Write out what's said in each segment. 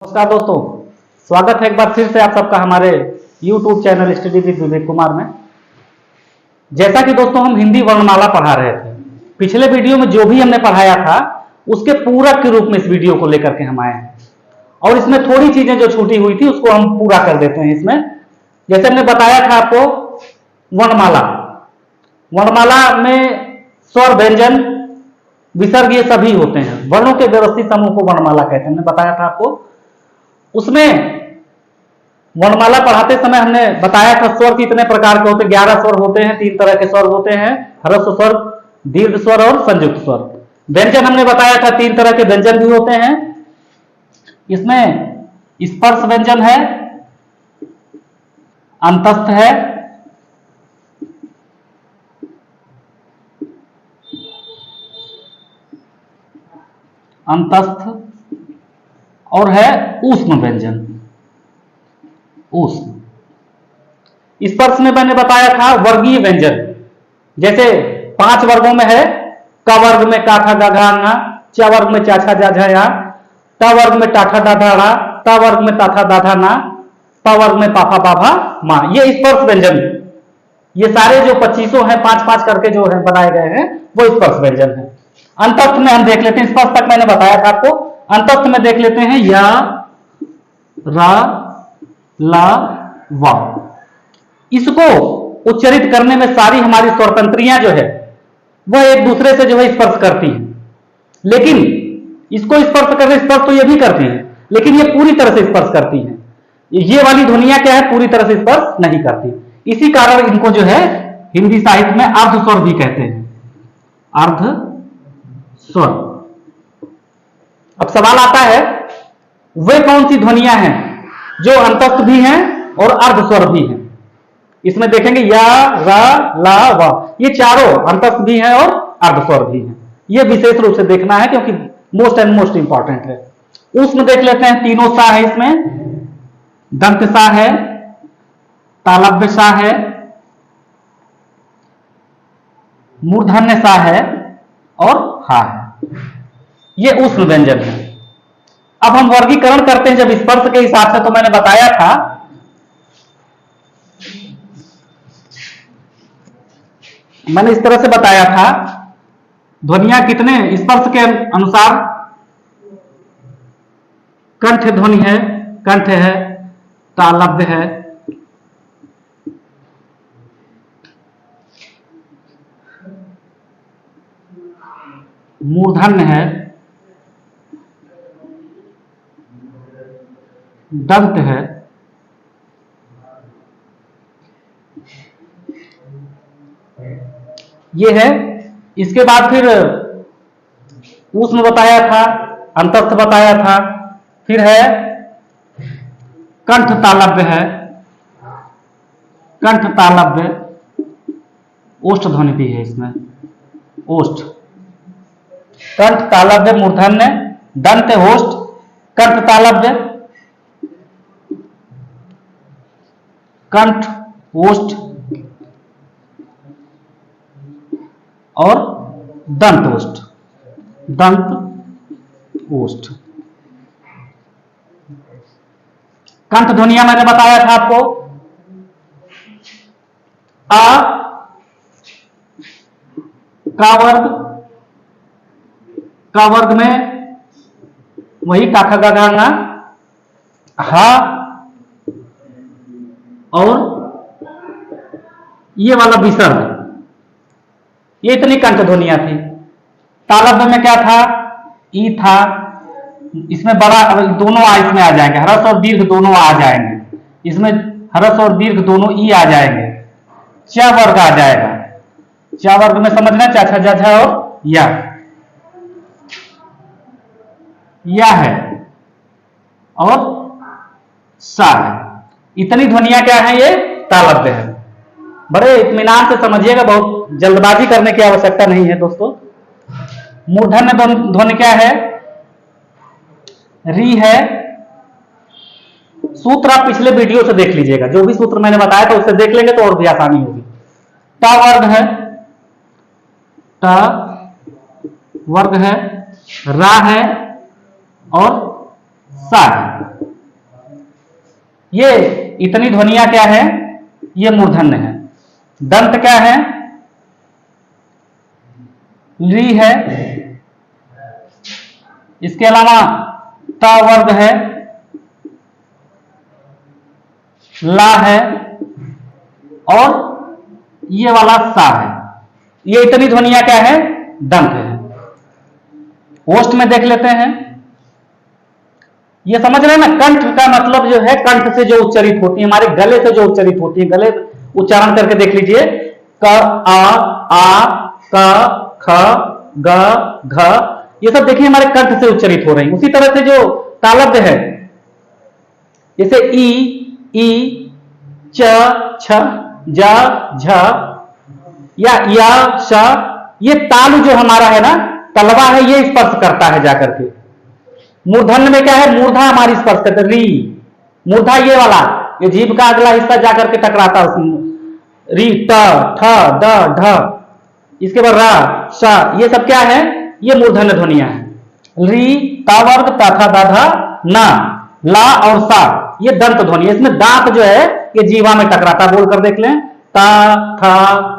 नमस्कार दोस्तों, स्वागत है एक बार फिर से आप सबका हमारे YouTube channel study with Vivek Kumar में। जैसा कि दोस्तों हम हिंदी वर्णमाला पढ़ा रहे थे, पिछले वीडियो में जो भी हमने पढ़ाया था उसके पूरक के रूप में इस वीडियो को लेकर के हम आए हैं और इसमें थोड़ी चीजें जो छूटी हुई थी उसको हम पूरा कर देते हैं। इसमें जैसे हमने बताया था आपको, वर्णमाला में स्वर, व्यंजन, विसर्ग ये सभी होते हैं। वर्णों के व्यवस्थित समूह को वर्णमाला कहते हैं। हमने बताया था आपको। उसमें वर्णमाला पढ़ाते समय हमने बताया था स्वर कितने प्रकार के होते हैं। 11 स्वर होते हैं, 3 तरह के स्वर होते हैं, ह्रस्व स्वर, दीर्घ स्वर और संयुक्त स्वर। व्यंजन हमने बताया था 3 तरह के व्यंजन भी होते हैं। इसमें स्पर्श व्यंजन है, अंतस्थ है, और है ऊष्म व्यंजन। ऊष्म स्पर्श में मैंने बताया था वर्गीय व्यंजन। जैसे 5 वर्गों में है, क वर्ग में का खा गा घा ङा, च वर्ग में चा छा जा झा या, ट वर्ग में टा ठा दा धा ड़ा, त वर्ग में ता था दा धा ना, प वर्ग में पा फा बा भा मा। ये स्पर्श व्यंजन, ये सारे जो 25 हैं 5-5 करके जो है बनाए गए हैं वो स्पर्श व्यंजन है। अंतस्थ में हम देख लेते हैं, स्पर्श तक मैंने बताया था आपको। अंतस्थ में देख लेते हैं या, रा, ला, वा। इसको उच्चारित करने में सारी हमारी स्वरतंत्रियां जो है वह एक दूसरे से जो है स्पर्श करती हैं, लेकिन इसको स्पर्श करने, स्पर्श तो ये भी करती हैं लेकिन ये पूरी तरह से स्पर्श करती हैं। ये वाली ध्वनियां क्या है, पूरी तरह से स्पर्श नहीं करती। इसी कारण इनको जो है हिंदी साहित्य में अर्ध स्वर भी कहते हैं, अर्ध स्वर। अब सवाल आता है वे कौन सी ध्वनियां हैं जो अंतस्थ भी हैं और अर्ध स्वर भी हैं। इसमें देखेंगे या, रा, ला, वा, ये चारों अंतस्थ भी हैं और अर्ध स्वर भी हैं। ये विशेष रूप से देखना है क्योंकि मोस्ट इंपॉर्टेंट है। उसमें देख लेते हैं, तीनों सा है इसमें, दंत सा है, तालव्य सा है, मूर्धन्य सा है और हा है। ये ऊष्म व्यंजन है। अब हम वर्गीकरण करते हैं जब स्पर्श के हिसाब से, तो मैंने बताया था मैंने इस तरह से बताया था ध्वनियां कितने स्पर्श के अनुसार, कंठ ध्वनि है, कंठ है, तालव्य है, मूर्धन्य है, दंत है, ये है। इसके बाद फिर ऊष्म बताया था, अंतस्थ बताया था, फिर है कंठ तालव्य है, कंठ तालव्य, ओष्ठ ध्वनि भी है इसमें, ओष्ठ, कंठ तालव्य, मूर्धन्य, दंत, ओष्ठ, कंठ तालव्य, कंठ, ओष्ठ और दंत ओष्ठ, दंत ओष्ठ। कंठ ध्वनियां मैंने बताया था आपको, आ, का वर्ग में वही का खा गा घा ङा, हा और ये वाला विसर्ग, ये इतनी कंठ ध्वनियां थी। तालव्य में क्या था, ई था, इसमें बड़ा, दोनों आ इसमें आ जाएंगे, ह्रस्व और दीर्घ दोनों आ जाएंगे, इसमें ह्रस्व और दीर्घ दोनों ई आ जाएंगे। च वर्ग आ जाएगा, च वर्ग में समझना चा छा जा झा और या है और सा है। इतनी ध्वनियां क्या है, ये तालव्य है। बड़े इत्मीनान से समझिएगा, बहुत जल्दबाजी करने की आवश्यकता नहीं है दोस्तों। मूर्धन्य ध्वनि क्या है, री है। सूत्र आप पिछले वीडियो से देख लीजिएगा, जो भी सूत्र मैंने बताया था उससे देख लेंगे तो और भी आसानी होगी। टा वर्ग है, टा वर्ग है, रा है और सा है। ये इतनी ध्वनियां क्या है, ये मूर्धन्य है। दंत क्या है, ली है। इसके अलावा ता वर्ग है, ला है और ये वाला सा है। ये इतनी ध्वनियां क्या है, दंत है। ओष्ठ में देख लेते हैं। ये समझ रहे हैं ना, कंठ का मतलब जो है कंठ से जो उच्चरित होती है, हमारे गले से जो उच्चरित होती है, गले उच्चारण करके देख लीजिए। क, आ, क, ख, ग, घ, ये सब देखिए हमारे कंठ से उच्चरित हो रही है। उसी तरह से जो तालव्य है, जैसे ई, च, छ, ज, झ या श, ये तालु जो हमारा है ना, तलवा है, ये स्पर्श करता है जाकर के। मूर्धन्य में क्या है, मूर्धा हमारी स्पर्श करते, री मूर्धा ये वाला, ये जीभ का अगला हिस्सा जाकर के टकराता है उसमें। री, त, ठ, द, ढ, इसके बाद रा, श, ये सब क्या है, ये मूर्धन्य ध्वनियां हैं। री, ता वर्ग, ता, था, दा, धा, ना, ला और सा, ये दंत ध्वनि है। इसमें दांत जो है ये जीवा में टकराता, बोलकर देख लें। ता, था,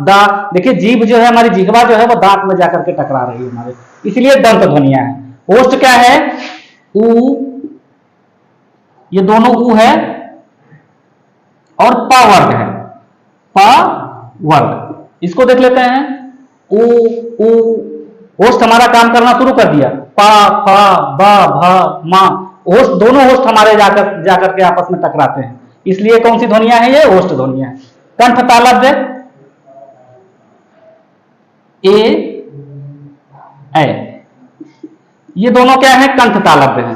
दा, देखिए जीभ जो है, हमारी जिह्वा जो है वो दांत में जाकर के टकरा रही है हमारे, इसलिए दंत ध्वनियां हैं। ओष्ठ क्या है, ऊ, ये दोनों ऊ है और प वर्ग है, प वर्ग। इसको देख लेते हैं। ऊ, ओष्ठ हमारा काम करना शुरू कर दिया। पा, फ, ब, भ, मा, ओष्ठ, दोनों ओष्ठ हमारे जाकर के आपस में टकराते हैं, इसलिए कौन सी ध्वनियां हैं, ये ओष्ठ ध्वनियां हैं। कंठ तालव्य ए, ये दोनों क्या है, कंठ तालव्य है।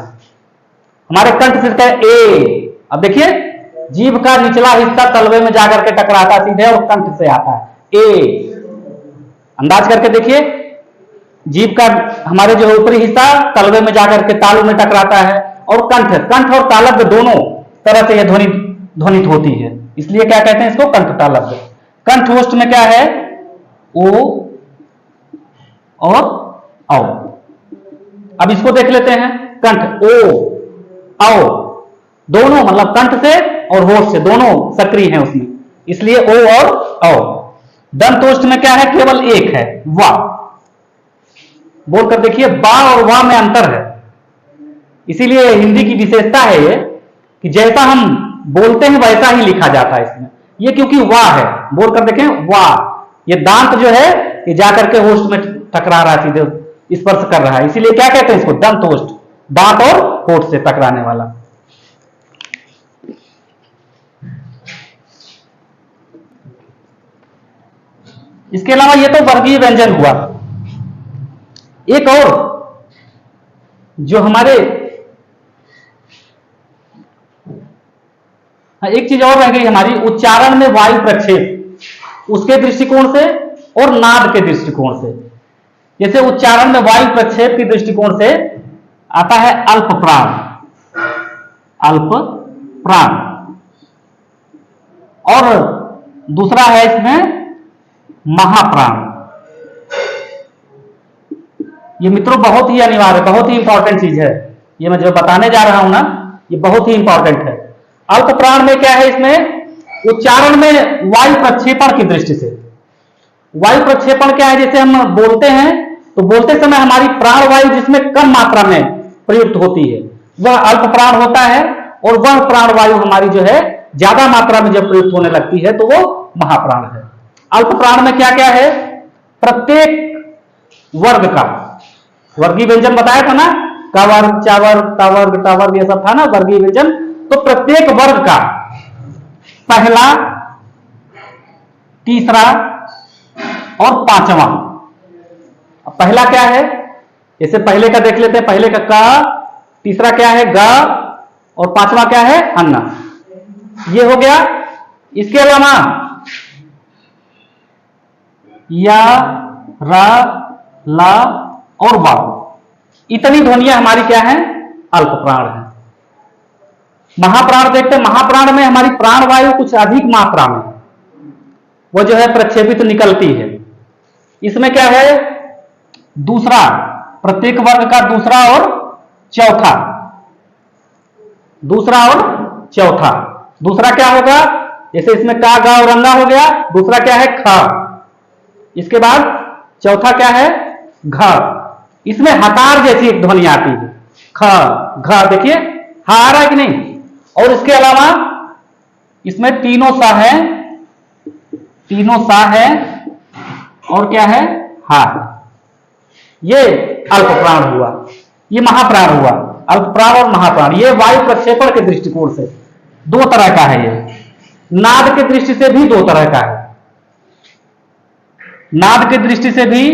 हमारे कंठ से क्या है, ए। अब देखिए जीभ का निचला हिस्सा तलवे में जाकर के टकराता सीधे और कंठ से आता है, ए। अंदाज करके देखिए, जीभ का हमारे जो ऊपरी हिस्सा तलवे में जाकर के तालु में टकराता है, और कंठ और तालव्य दोनों तरह से यह ध्वनित होती है, इसलिए क्या कहते हैं इसको, कंठ तालव्य। कंठ ओष्ठ में क्या है, ओ और औ। अब इसको देख लेते हैं। कंठ ओ, औ, दोनों मतलब कंठ से और होठ से दोनों सक्रिय हैं उसमें, इसलिए ओ और औ। दंतोष्ठ में क्या है, केवल एक है, वा। बोलकर देखिए, बा और वा में अंतर है, इसीलिए हिंदी की विशेषता है ये कि जैसा हम बोलते हैं वैसा ही लिखा जाता है इसमें। ये क्योंकि वा है, बोलकर देखें, वा। ये दांत जो है ये जाकर के होष्ठ में टकरा रहा है, सीधे स्पर्श कर रहा है, इसीलिए क्या कहते हैं इसको, दंतोष्ठ, दांत और होठ से टकराने वाला। इसके अलावा ये तो वर्गीय व्यंजन हुआ। एक और जो हमारे एक चीज और रह गई हमारी, उच्चारण में वायु प्रक्षेप, उसके दृष्टिकोण से और नाद के दृष्टिकोण से। जैसे उच्चारण में वायु प्रक्षेप के दृष्टिकोण से आता है अल्प प्राण, अल्प प्राण, और दूसरा है इसमें महाप्राण। ये मित्रों बहुत ही अनिवार्य, बहुत ही इंपॉर्टेंट चीज है, ये मैं जो बताने जा रहा हूं ना, ये बहुत ही इंपॉर्टेंट है। अल्प प्राण में क्या है, इसमें उच्चारण में वायु प्रक्षेपण की दृष्टि से। वायु प्रक्षेपण क्या है, जैसे हम बोलते हैं तो बोलते समय हमारी प्राण वायु जिसमें कम मात्रा में प्रयुक्त होती है वह अल्प प्राण होता है, और वह प्राण वायु हमारी जो है ज्यादा मात्रा में जब प्रयुक्त होने लगती है तो वो महाप्राण है। अल्प प्राण में क्या क्या है, प्रत्येक वर्ग का, वर्गीय व्यंजन बताया था ना, कावर्ग, चावर्ग, तावर्ग, टावर्ग, ये सब था ना वर्गीय व्यंजन। तो प्रत्येक वर्ग का पहला, तीसरा और पांचवा। पहला क्या है, जैसे पहले का देख लेते हैं, पहले का क, तीसरा क्या है ग, और पांचवा क्या है अन्ना, ये हो गया। इसके अलावा या, रा, ला और वा, इतनी ध्वनियां हमारी क्या है, अल्प प्राण है। महाप्राण देखते हैं, महाप्राण में हमारी प्राण वायु कुछ अधिक मात्रा में वो जो है प्रक्षेपित निकलती है। इसमें क्या है, दूसरा, प्रत्येक वर्ग का दूसरा और चौथा, दूसरा और चौथा। दूसरा क्या होगा, जैसे इसमें का गा और रंगा हो गया, दूसरा क्या है ख, इसके बाद चौथा क्या है घ। इसमें हकार जैसी एक ध्वनि आती है, ख घ, देखिए हा आ रहा है कि नहीं। और इसके अलावा इसमें तीनों सा है, तीनों सा है और क्या है हा। ये अल्प प्राण हुआ, ये महाप्राण हुआ। अल्प प्राण और महाप्राण ये वायु प्रक्षेपण के दृष्टिकोण से दो तरह का है। ये नाद के दृष्टि से भी दो तरह का है। नाद के दृष्टि से भी,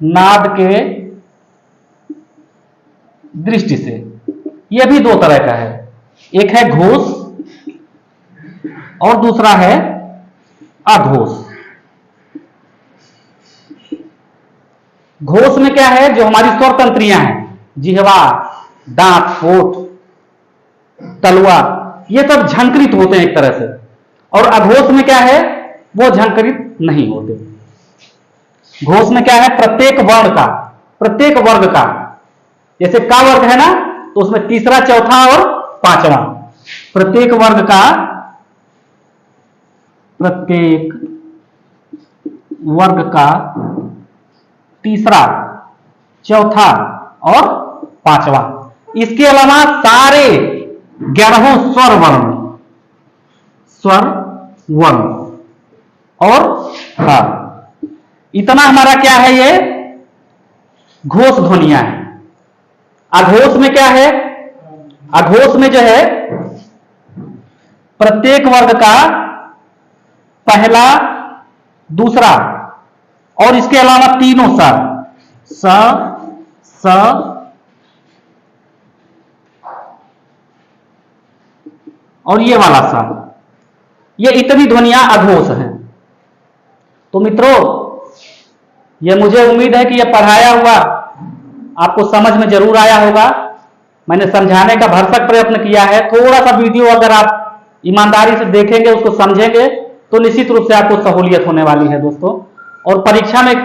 नाद के दृष्टि से यह भी दो तरह का है। एक है घोष और दूसरा है अघोष। घोष में क्या है, जो हमारी स्वर तंत्रियां हैं, जिह्वा, दांत, होठ, तलवा, ये सब झंकृत होते हैं एक तरह से। और अघोष में क्या है, वो झंकृत नहीं होते। घोष में क्या है, प्रत्येक वर्ण का, प्रत्येक वर्ग का, जैसे का वर्ग है ना, तो उसमें तीसरा, चौथा और पांचवा, प्रत्येक वर्ग का, प्रत्येक वर्ग का तीसरा, चौथा और पांचवा। इसके अलावा सारे 11 स्वर वर्ण, स्वर वर्ण और हा, इतना हमारा क्या है, ये घोष ध्वनियां है। अघोष में क्या है, अघोष में जो है प्रत्येक वर्ग का पहला, दूसरा और इसके अलावा तीनों सा, स और ये वाला सा, ये इतनी ध्वनियां अघोष हैं। तो मित्रों, ये मुझे उम्मीद है कि यह पढ़ाया हुआ आपको समझ में जरूर आया होगा। मैंने समझाने का भरसक प्रयत्न किया है। थोड़ा सा वीडियो अगर आप ईमानदारी से देखेंगे, उसको समझेंगे, तो निश्चित रूप से आपको सहूलियत होने वाली है दोस्तों। और परीक्षा में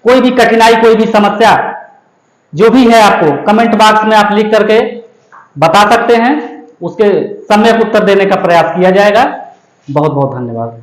कोई भी कठिनाई, कोई भी समस्या जो भी है, आपको कमेंट बॉक्स में आप लिख करके बता सकते हैं। उसके सम्यक उत्तर देने का प्रयास किया जाएगा। बहुत बहुत धन्यवाद।